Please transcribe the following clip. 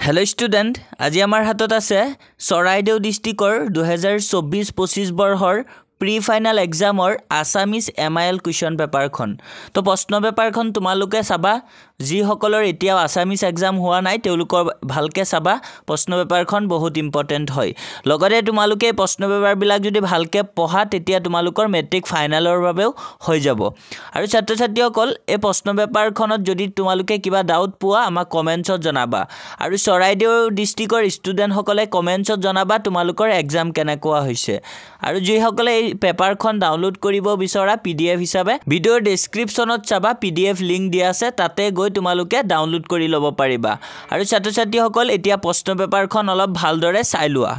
hello student आज आमार हाथत आछे चराइदेउ डिस्ट्रिक्टर 2024-25 बर्षर प्री फाइनल एग्जामर आसामिज MIL क्वेश्चन पेपर खन तो प्रश्न पेपर खन तुमालुके साबा जी सकলৰ এতিয়া আসামিজ एग्जाम हुआ নাই তেওলুকৰ ভালকে সাবা प्रश्न पेपर खन बहुत इम्पोर्टेंट হয় লগতে तुमालुके प्रश्न पेपर বিলাক যদি ভালকে পঢ়া তেতিয়া तुमालुকৰ মেট্ৰিক ফাইনালৰ বাবেও হৈ যাব আৰু ছাত্ৰ ছাত্ৰীসকল এই प्रश्न पेपर খনত যদি तुमालुके কিবা ডাউট পোৱা আমাক কমেন্টছত জনাবা আৰু চৰাইদেউ ডিস্ট্ৰিক্টৰ ষ্টুডেন্ট সকলে কমেন্টছত জনাবা तुमालुকৰ एग्जाम কেনেকুৱা হৈছে আৰু যি সকলে এই পেপাৰ খন ডাউনলোড কৰিব বিচৰা PDF হিচাপে ভিডিওৰ ডেসক্ৰিপচনত চাবা PDF লিংক দিয়া আছে তাতে গৈ तुमालुके डाउनलोड কৰি লব পাৰিবা আৰু ছাত্ৰ ছাত্ৰীসকল এতিয়া প্ৰশ্ন পেপাৰখন অলপ ভালদৰে চাই লোৱা